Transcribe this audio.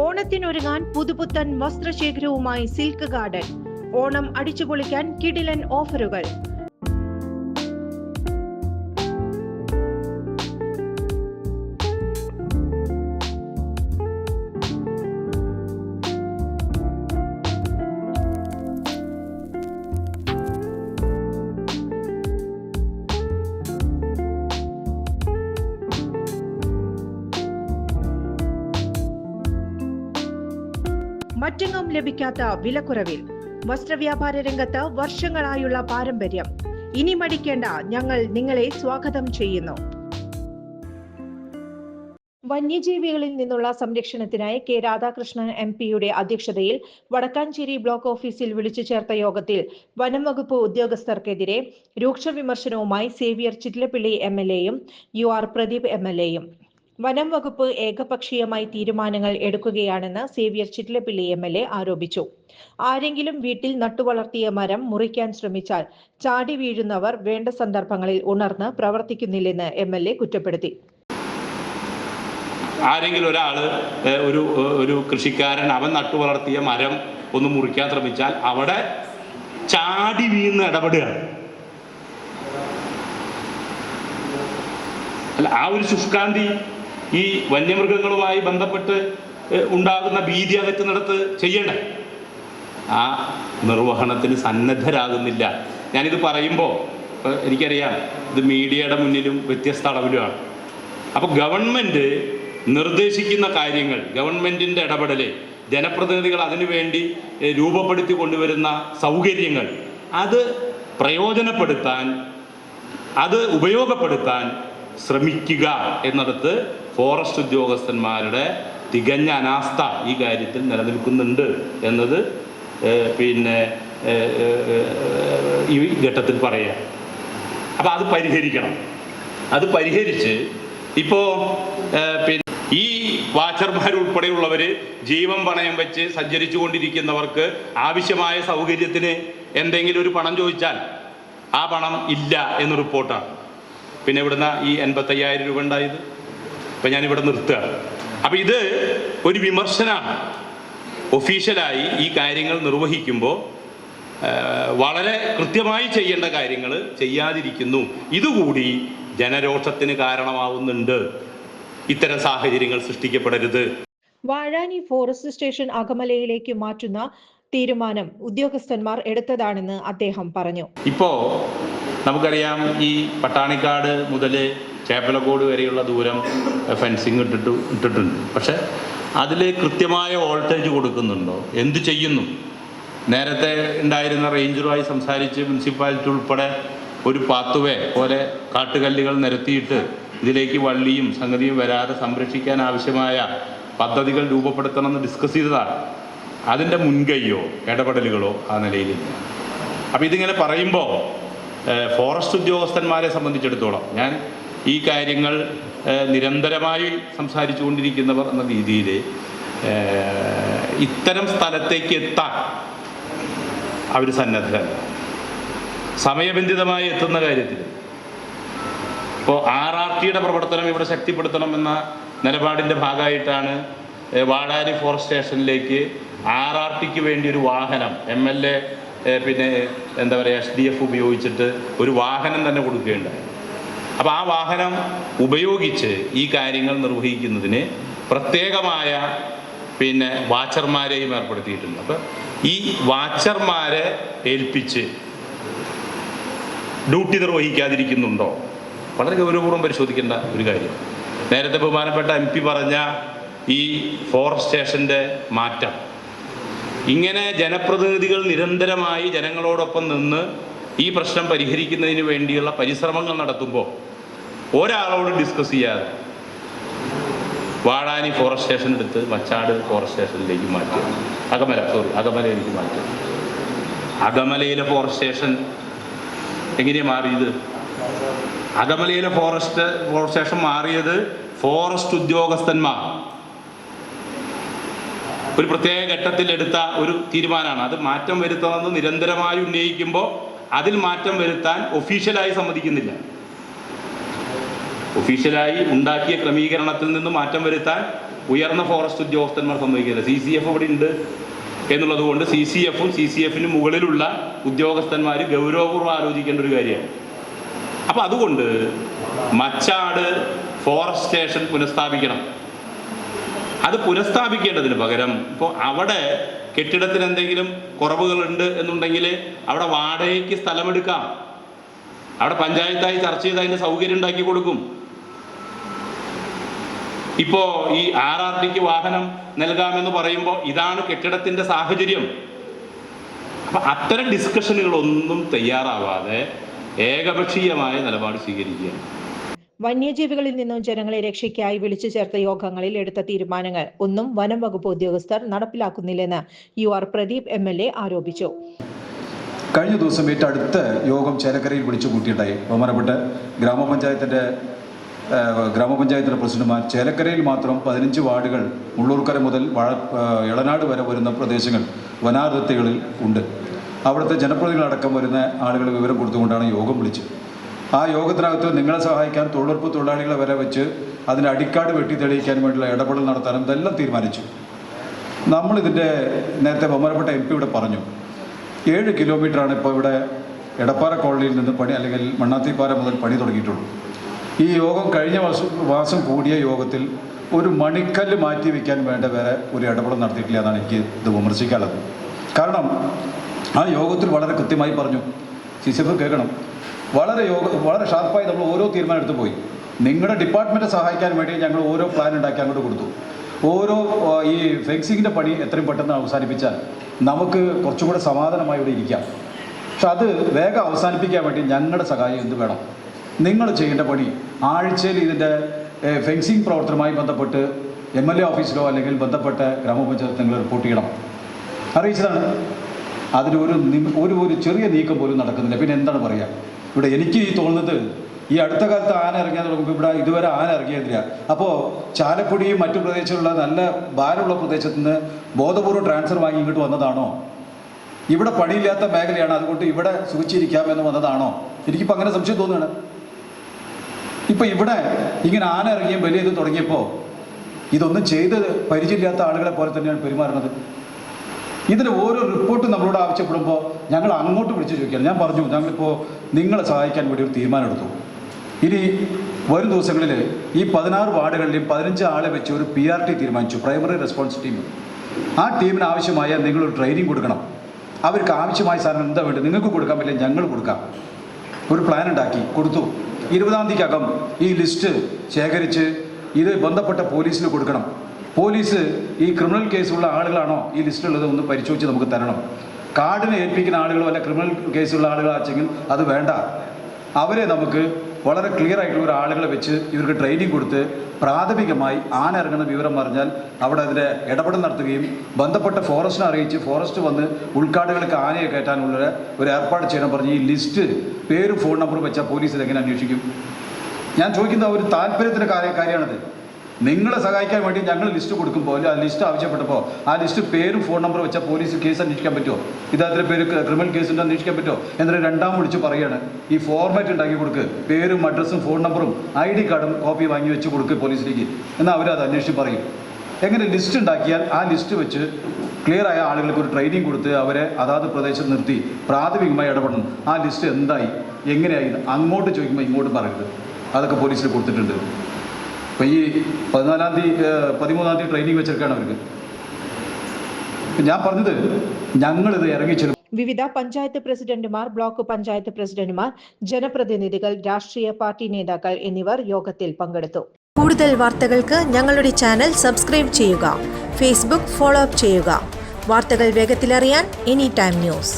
ഓണത്തിനൊരുങ്ങാൻ പുതുപുത്തൻ വസ്ത്രശേഖരവുമായി silk garden. Onam അടിച്ചുപൊളിക്കാൻ കിടിലൻ ഓഫറുകൾ. മറ്റെങ്ങും ലഭിക്കാത്ത വിലക്കുറവിൽ വസ്ത്രവ്യാപാര രംഗത്ത് വർഷങ്ങളായുള്ള പാരമ്പര്യം. ഇനി മടിക്കേണ്ട, ഞങ്ങൾ നിങ്ങളെ സ്വാഗതം ചെയ്യുന്നു. വന്യജീവികളിൽ നിന്നുള്ള സംരക്ഷണത്തിനായി കെ രാധാകൃഷ്ണൻ MP-യുടെ അധ്യക്ഷതയിൽ വടക്കാഞ്ചേരി ബ്ലോക്ക് ഓഫീസിൽ വിളിച്ചു ചേർത്ത യോഗത്തിൽ വനം വകുപ്പ് ഉദ്യോഗസ്ഥർക്കെതിരെ രൂക്ഷ വിമർശനവുമായി സേവ്യർ ചിറ്റിലപ്പിള്ളി MLA-യും UR പ്രദീപ് MLA-യും. വനം വകുപ്പ് ഏകപക്ഷീയമായി തീരുമാനങ്ങൾ എടുക്കുകയാണെന്ന് സേവ്യർ ചിറ്റിലപ്പിള്ളി MLA ആരോപിച്ചു. ആരെങ്കിലും വീട്ടിൽ നട്ടുവളർത്തിയ മരം മുറിക്കാൻ ശ്രമിച്ചാൽ ചാടി വീഴുന്നവർ വേണ്ട സന്ദർഭങ്ങളിൽ ഉണർന്ന് പ്രവർത്തിക്കുന്നില്ലെന്ന് MLA കുറ്റപ്പെടുത്തി. ആരെങ്കിലും ഒരാൾ ഒരു കൃഷിക്കാരൻ അവൻ നട്ടുവളർത്തിയ മരം ഒന്ന് മുറിക്കാൻ ശ്രമിച്ചാൽ അവിടെ ചാടി വീണ് ഇടപെടുകയാണ്. അല്ല, ആ ഒരു ശുഷ്കാന്തി ഈ വന്യമൃഗങ്ങളുമായി ബന്ധപ്പെട്ട് ഉണ്ടാകുന്ന ഭീതി അകറ്റുന്നിടത്ത് ചെയ്യണ്ടേ? ആ നിർവഹണത്തിന് സന്നദ്ധരാകുന്നില്ല. ഞാനിത് പറയുമ്പോൾ എനിക്കറിയാം ഇത് മീഡിയയുടെ മുന്നിലും വ്യത്യസ്ത അളവിലുമാണ്. അപ്പോൾ ഗവൺമെൻറ് നിർദ്ദേശിക്കുന്ന കാര്യങ്ങൾ, ഗവൺമെൻറ്റിൻ്റെ ഇടപെടൽ, ജനപ്രതിനിധികൾ അതിനുവേണ്ടി രൂപപ്പെടുത്തി കൊണ്ടുവരുന്ന സൗകര്യങ്ങൾ അത് പ്രയോജനപ്പെടുത്താൻ, അത് ഉപയോഗപ്പെടുത്താൻ ശ്രമിക്കുക എന്നിടത്ത് ഫോറസ്റ്റ് ഉദ്യോഗസ്ഥന്മാരുടെ തികഞ്ഞ അനാസ്ഥ ഈ കാര്യത്തിൽ നിലനിൽക്കുന്നുണ്ട് എന്നത് ഈ ഘട്ടത്തിൽ പറയുക. അപ്പം അത് പരിഹരിക്കണം. അത് പരിഹരിച്ച് ഇപ്പോൾ ഈ വാച്ചർമാരുൾപ്പെടെയുള്ളവർ ജീവൻ പണയം വെച്ച് സഞ്ചരിച്ചു കൊണ്ടിരിക്കുന്നവർക്ക് ആവശ്യമായ സൗകര്യത്തിന് എന്തെങ്കിലും ഒരു പണം ചോദിച്ചാൽ ആ പണം ഇല്ല എന്ന് റിപ്പോർട്ടാണ്. പിന്നെ ഇവിടുന്ന് ഈ 85,000 രൂപ ഉണ്ടായത്. ഇപ്പം ഞാനിവിടെ നിർത്തുകയാണ്. അപ്പം ഇത് ഒരു വിമർശനമാണ്. ഒഫീഷ്യലായി ഈ കാര്യങ്ങൾ നിർവഹിക്കുമ്പോൾ വളരെ കൃത്യമായി ചെയ്യേണ്ട കാര്യങ്ങൾ ചെയ്യാതിരിക്കുന്നു. ഇതുകൂടി ജനരോഷത്തിന് കാരണമാവുന്നുണ്ട്. ഇത്തരം സാഹചര്യങ്ങൾ സൃഷ്ടിക്കപ്പെടരുത്. വാഴാനി ഫോറസ്റ്റ് സ്റ്റേഷൻ അകമലയിലേക്ക് മാറ്റുന്ന തീരുമാനം ഉദ്യോഗസ്ഥന്മാർ എടുത്തതാണെന്ന് അദ്ദേഹം പറഞ്ഞു. ഇപ്പോൾ നമുക്കറിയാം, ഈ പട്ടാണിക്കാട് മുതൽ ചേപ്പലക്കോട് വരെയുള്ള ദൂരം ഫെൻസിങ് ഇട്ടിട്ടുണ്ട്. പക്ഷെ അതിൽ കൃത്യമായ വോൾട്ടേജ് കൊടുക്കുന്നുണ്ടോ? എന്ത് ചെയ്യുന്നു? നേരത്തെ ഉണ്ടായിരുന്ന റേഞ്ചറുമായി സംസാരിച്ച് മുനിസിപ്പാലിറ്റി ഉൾപ്പെടെ ഒരു പാത്തുവേ പോലെ കാട്ടുകല്ലുകൾ നിരത്തിയിട്ട് ഇതിലേക്ക് വള്ളിയും സംഗതിയും വരാതെ സംരക്ഷിക്കാൻ ആവശ്യമായ പദ്ധതികൾ രൂപപ്പെടുത്തണമെന്ന് ഡിസ്കസ് ചെയ്തതാണ്. അതിൻ്റെ മുൻകൈയോ ഇടപെടലുകളോ ആ നിലയിലില്ല. അപ്പോൾ ഇതിങ്ങനെ പറയുമ്പോൾ ഫോറസ്റ്റ് ഉദ്യോഗസ്ഥന്മാരെ സംബന്ധിച്ചിടത്തോളം ഞാൻ ഈ കാര്യങ്ങൾ നിരന്തരമായി സംസാരിച്ചു കൊണ്ടിരിക്കുന്നവർ എന്ന രീതിയിൽ ഇത്തരം സ്ഥലത്തേക്ക് എത്താൻ അവർ സന്നദ്ധരല്ല. സമയബന്ധിതമായി എത്തുന്ന കാര്യത്തിൽ ഇപ്പോൾ RRTയുടെ പ്രവർത്തനം ഇവിടെ ശക്തിപ്പെടുത്തണം എന്ന നിലപാടിൻ്റെ ഭാഗമായിട്ടാണ് വാഴാനി ഫോറസ്റ്റ് സ്റ്റേഷനിലേക്ക് RRTക്ക് വേണ്ടി ഒരു വാഹനം MLA പിന്നെ എന്താ പറയുക SDF ഉപയോഗിച്ചിട്ട് ഒരു വാഹനം തന്നെ കൊടുക്കുകയുണ്ടായി. അപ്പോൾ ആ വാഹനം ഉപയോഗിച്ച് ഈ കാര്യങ്ങൾ നിർവഹിക്കുന്നതിന് പ്രത്യേകമായ പിന്നെ വാച്ചർമാരെയും ഏർപ്പെടുത്തിയിട്ടുണ്ട്. അപ്പോൾ ഈ വാച്ചർമാരെ ഏൽപ്പിച്ച് ഡ്യൂട്ടി നിർവഹിക്കാതിരിക്കുന്നുണ്ടോ? വളരെ ഗൗരവപൂർവ്വം പരിശോധിക്കേണ്ട ഒരു കാര്യം. നേരത്തെ ബഹുമാനപ്പെട്ട MP പറഞ്ഞ ഈ ഫോറസ്റ്റ് സ്റ്റേഷൻ്റെ മാറ്റം, ഇങ്ങനെ ജനപ്രതിനിധികൾ നിരന്തരമായി ജനങ്ങളോടൊപ്പം നിന്ന് ഈ പ്രശ്നം പരിഹരിക്കുന്നതിന് വേണ്ടിയുള്ള പരിശ്രമങ്ങൾ നടത്തുമ്പോൾ ഒരാളോട് ഡിസ്കസ് ചെയ്യാതെ വാഴാനി ഫോറസ്റ്റ് സ്റ്റേഷൻ എടുത്ത് മച്ചാട് ഫോറസ്റ്റ് സ്റ്റേഷനിലേക്ക് മാറ്റുക. അകമലയിലേക്ക് മാറ്റുക. അകമലയിലെ ഫോറസ്റ്റ് സ്റ്റേഷൻ എങ്ങനെയാണ് മാറിയത്? അകമലയിലെ ഫോറസ്റ്റ് സ്റ്റേഷൻ മാറിയത് ഫോറസ്റ്റ് ഉദ്യോഗസ്ഥന്മാർ ഒരു പ്രത്യേക ഘട്ടത്തിൽ എടുത്ത ഒരു തീരുമാനമാണ്. അത് മാറ്റം വരുത്തണമെന്ന് നിരന്തരമായി ഉന്നയിക്കുമ്പോൾ അതിൽ മാറ്റം വരുത്താൻ ഒഫീഷ്യലായി സമ്മതിക്കുന്നില്ല. ഒഫീഷ്യലായി ഉണ്ടാക്കിയ ക്രമീകരണത്തിൽ നിന്ന് മാറ്റം വരുത്താൻ ഉയർന്ന ഫോറസ്റ്റ് ഉദ്യോഗസ്ഥന്മാർ സമ്മതിക്കില്ല. CCF ഇവിടെ ഉണ്ട് എന്നുള്ളത് കൊണ്ട് CCFും CCFന് മുകളിലുള്ള ഉദ്യോഗസ്ഥന്മാർ ഗൗരവപൂർവ്വം ആലോചിക്കേണ്ട ഒരു കാര്യമാണ്. അപ്പം അതുകൊണ്ട് മച്ചാട് ഫോറസ്റ്റ് സ്റ്റേഷൻ പുനഃസ്ഥാപിക്കണം. അത് പുനഃസ്ഥാപിക്കേണ്ടതിന് പകരം ഇപ്പോൾ അവിടെ കെട്ടിടത്തിന് എന്തെങ്കിലും കുറവുകളുണ്ട് എന്നുണ്ടെങ്കിൽ അവിടെ വാടകയ്ക്ക് സ്ഥലമെടുക്കാം. അവിടെ പഞ്ചായത്തായി ചർച്ച ചെയ്ത് അതിൻ്റെ സൗകര്യം ഉണ്ടാക്കി കൊടുക്കും. ഇപ്പോൾ ഈ RRTക്ക് വാഹനം നൽകാമെന്ന് പറയുമ്പോൾ ഇതാണ് കെട്ടിടത്തിൻ്റെ സാഹചര്യം. അപ്പം അത്തരം ഡിസ്കഷനുകളൊന്നും തയ്യാറാവാതെ ഏകപക്ഷീയമായ നിലപാട് സ്വീകരിക്കുക. വന്യജീവികളിൽ നിന്നും ജനങ്ങളെ രക്ഷയ്ക്കായി വിളിച്ചു ചേർത്ത യോഗങ്ങളിൽ എടുത്ത തീരുമാനങ്ങൾ ഒന്നും വനം വകുപ്പ് ഉദ്യോഗസ്ഥർ നടപ്പിലാക്കുന്നില്ലെന്ന് UR പ്രദീപ് MLA ആരോപിച്ചു. കഴിഞ്ഞ ദിവസം ഏറ്റവും അടുത്ത യോഗം ചേലക്കരയിൽ വിളിച്ചു കൂട്ടിയിട്ടായി. ബഹുമാനപ്പെട്ട ഗ്രാമപഞ്ചായത്തിലെ പ്രസിഡന്റുമാർ ചേലക്കരയിൽ മാത്രം 15 വാർഡുകൾ മുള്ളൂർക്കര മുതൽ എളനാട് വരെ വരുന്ന പ്രദേശങ്ങൾ വനാതിർത്തികളിൽ ഉണ്ട്. അവിടുത്തെ ജനപ്രതിനിധികളടക്കം വരുന്ന ആളുകൾ വിവരം കൊടുത്തുകൊണ്ടാണ് യോഗം വിളിച്ചത്. ആ യോഗത്തിനകത്ത് നിങ്ങളെ സഹായിക്കാൻ തൊഴിലുറപ്പ് തൊഴിലാളികളെ വരെ വെച്ച് അതിൻ്റെ അടിക്കാട് വെട്ടി തെളിയിക്കാൻ വേണ്ടിയുള്ള ഇടപെടൽ നടത്താനും ഇതെല്ലാം തീരുമാനിച്ചു. നമ്മളിതിൻ്റെ നേരത്തെ ബഹുമാനപ്പെട്ട MP ഇവിടെ പറഞ്ഞു 7 കിലോമീറ്ററാണ് ഇപ്പോൾ ഇവിടെ എടപ്പാറ കോളനിയിൽ നിന്ന് പണി അല്ലെങ്കിൽ മണ്ണാത്തിപ്പാറ മുതൽ പണി തുടങ്ങിയിട്ടുള്ളൂ. ഈ യോഗം കഴിഞ്ഞ മാസം കൂടിയ യോഗത്തിൽ ഒരു മണിക്കല്ല് മാറ്റി വയ്ക്കാൻ വേണ്ട വേറെ ഒരു ഇടപെടൽ നടത്തിയിട്ടില്ല എന്നാണ് എനിക്ക് ഇത് വിമർശിക്കാനുള്ളത്. കാരണം ആ യോഗത്തിൽ വളരെ കൃത്യമായി പറഞ്ഞു, CCF കേൾക്കണം, വളരെ ഷാർപ്പായി നമ്മൾ ഓരോ തീരുമാനം എടുത്തു പോയി. നിങ്ങളുടെ ഡിപ്പാർട്ട്മെൻറ്റ് സഹായിക്കാൻ വേണ്ടി ഞങ്ങൾ ഓരോ പ്ലാൻ ഉണ്ടാക്കി അങ്ങോട്ട് കൊടുത്തു. ഓരോ ഈ ഫെൻസിങ്ങിൻ്റെ പണി എത്രയും പെട്ടെന്ന് അവസാനിപ്പിച്ചാൽ നമുക്ക് കുറച്ചുകൂടെ സമാധാനമായി ഇവിടെ ഇരിക്കാം. പക്ഷെ അത് വേഗം അവസാനിപ്പിക്കാൻ വേണ്ടി ഞങ്ങളുടെ സഹായം എന്ത് വേണം? നിങ്ങൾ ചെയ്യേണ്ട പണി ആഴ്ചയിൽ ഇതിൻ്റെ ഫെൻസിങ് പ്രവർത്തനവുമായി ബന്ധപ്പെട്ട് MLA ഓഫീസിലോ അല്ലെങ്കിൽ ബന്ധപ്പെട്ട ഗ്രാമപഞ്ചായത്ത് നിങ്ങൾ റിപ്പോർട്ട് ചെയ്യണം. അറിയിച്ചതാണ്. അതിനൊരു ചെറിയ നീക്കം പോലും നടക്കുന്നില്ല. പിന്നെ എന്താണ് പറയുക? ഇവിടെ എനിക്ക് ഈ തോന്നുന്നത് ഈ അടുത്ത കാലത്ത് ആന ഇറങ്ങിയാൽ തുടങ്ങുമ്പോൾ ഇവിടെ ഇതുവരെ ആന ഇറങ്ങിയതില്ല. അപ്പോൾ ചാലക്കുടിയും മറ്റു പ്രദേശമുള്ള നല്ല ഭാരമുള്ള പ്രദേശത്ത് നിന്ന് ബോധപൂർവ്വം ട്രാൻസ്ഫർ വാങ്ങി ഇങ്ങോട്ട് വന്നതാണോ? ഇവിടെ പണിയില്ലാത്ത മേഖലയാണ്, അതുകൊണ്ട് ഇവിടെ സൂചിച്ചിരിക്കാമെന്ന് വന്നതാണോ? എനിക്കിപ്പോൾ അങ്ങനെ സംശയം തോന്നുകയാണ്. ഇപ്പം ഇവിടെ ഇങ്ങനെ ആന ഇറങ്ങിയും വലിയ ഇത് തുടങ്ങിയപ്പോൾ ഇതൊന്നും ചെയ്ത് പരിചയമില്ലാത്ത ആളുകളെ പോലെ തന്നെയാണ് പെരുമാറുന്നത്. ഇതിന് ഓരോ റിപ്പോർട്ടും നമ്മളോട് ആവശ്യപ്പെടുമ്പോൾ ഞങ്ങൾ അങ്ങോട്ട് വിളിച്ച് ചോദിക്കുകയാണ്. ഞാൻ പറഞ്ഞു, ഞങ്ങളിപ്പോൾ നിങ്ങളെ സഹായിക്കാൻ വേണ്ടി ഒരു തീരുമാനം എടുത്തു. ഇനി വരും ദിവസങ്ങളിൽ ഈ 16 വാർഡുകളിലും 15 ആളെ വെച്ച് ഒരു PRT തീരുമാനിച്ചു, പ്രൈമറി റെസ്പോൺസ് ടീം. ആ ടീമിന് ആവശ്യമായ നിങ്ങളൊരു ട്രെയിനിങ് കൊടുക്കണം. അവർക്ക് ആവശ്യമായ സാധനം എന്താ വേണ്ടത് നിങ്ങൾക്ക് കൊടുക്കാൻ പറ്റില്ല, ഞങ്ങൾ കൊടുക്കാം. ഒരു പ്ലാൻ ഉണ്ടാക്കി കൊടുത്തു. 20-ാം തീയതിക്കകം ഈ ലിസ്റ്റ് ശേഖരിച്ച് ഇത് ബന്ധപ്പെട്ട പോലീസിന് കൊടുക്കണം. പോലീസ് ഈ ക്രിമിനൽ കേസുള്ള ആളുകളാണോ ഈ ലിസ്റ്റിലുള്ളത് ഒന്ന് പരിശോധിച്ച് നമുക്ക് തരണം. കാർഡിനെ ഏൽപ്പിക്കുന്ന ആളുകളോ അല്ല ക്രിമിനൽ കേസുള്ള ആളുകളാച്ചെങ്കിൽ അത് വേണ്ട. അവരെ നമുക്ക് വളരെ ക്ലിയർ ആയിട്ടുള്ള ഒരു ആളുകളെ വെച്ച് ഇവർക്ക് ട്രെയിനിങ് കൊടുത്ത് പ്രാഥമികമായി ആന ഇറങ്ങുന്ന വിവരം പറഞ്ഞാൽ അവിടെ അതിൻ്റെ ഇടപെടൽ നടത്തുകയും ബന്ധപ്പെട്ട ഫോറസ്റ്റിനെ അറിയിച്ച് ഫോറസ്റ്റ് വന്ന് ഉൾക്കാടുകൾക്ക് ആനയെ കയറ്റാനുള്ള ഒരു ഏർപ്പാട് ചെയ്യണം പറഞ്ഞ് ഈ ലിസ്റ്റ് പേരും ഫോൺ നമ്പറും വെച്ചാൽ പോലീസിൽ എങ്ങനെ അന്വേഷിക്കും? ഞാൻ ചോദിക്കുന്ന ഒരു താല്പര്യത്തിൻ്റെ കാര്യമാണത്. നിങ്ങളെ സഹായിക്കാൻ വേണ്ടി ഞങ്ങൾ ലിസ്റ്റ് കൊടുക്കുമ്പോൾ ആ ലിസ്റ്റ് ആവശ്യപ്പെട്ടപ്പോൾ ആ ലിസ്റ്റ് പേരും ഫോൺ നമ്പർ വെച്ചാൽ പോലീസ് കേസ് അന്വേഷിക്കാൻ പറ്റുമോ? ഇദ്ദേഹത്തിൻ്റെ പേര് ക്രിമിനൽ കേസിൻ്റെ അന്വേഷിക്കാൻ പറ്റുമോ? എന്നിട്ട് രണ്ടാം വിളിച്ച് പറയുകയാണ് ഈ ഫോർമാറ്റ് ഉണ്ടാക്കി കൊടുക്ക്, പേരും അഡ്രസ്സും ഫോൺ നമ്പറും ID കാർഡും കോപ്പി വാങ്ങി വെച്ച് കൊടുക്കുക പോലീസിലേക്ക്. എന്നാൽ അവരത് അന്വേഷിച്ച് പറയും. എങ്ങനെ ലിസ്റ്റ് ഉണ്ടാക്കിയാൽ ആ ലിസ്റ്റ് വെച്ച് ക്ലിയറായ ആളുകൾക്ക് ഒരു ട്രെയിനിങ് കൊടുത്ത് അവരെ അതാത് പ്രദേശത്ത് നിർത്തി പ്രാഥമികമായി ഇടപെടണം. ആ ലിസ്റ്റ് എന്തായി എങ്ങനെയായി അങ്ങോട്ട് ചോദിക്കുമ്പോൾ ഇങ്ങോട്ട് പറയരുത്. അതൊക്കെ പോലീസിൽ കൊടുത്തിട്ടുണ്ട്. അപ്പോൾ ഈ 13-ാം തീയതി ട്രെയിനിങ് വെച്ചെടുക്കുകയാണ് അവർക്ക്. ഞാൻ പറഞ്ഞത് ഞങ്ങളിത് ഇറങ്ങിച്ചെല്ലും. വിവിധ പഞ്ചായത്ത് പ്രസിഡന്റുമാർ, ബ്ലോക്ക് പഞ്ചായത്ത് പ്രസിഡന്റുമാർ, ജനപ്രതിനിധികൾ, രാഷ്ട്രീയ പാർട്ടി നേതാക്കൾ എന്നിവർ യോഗത്തിൽ പങ്കെടുത്തു. കൂടുതൽ വാർത്തകൾക്ക് ഞങ്ങളുടെ ചാനൽ സബ്സ്ക്രൈബ് ചെയ്യുക. ഫേസ്ബുക്ക് ഫോളോ അപ്പ് ചെയ്യുക. വാർത്തകൾ വേഗത്തിലറിയാൻ Anytime News.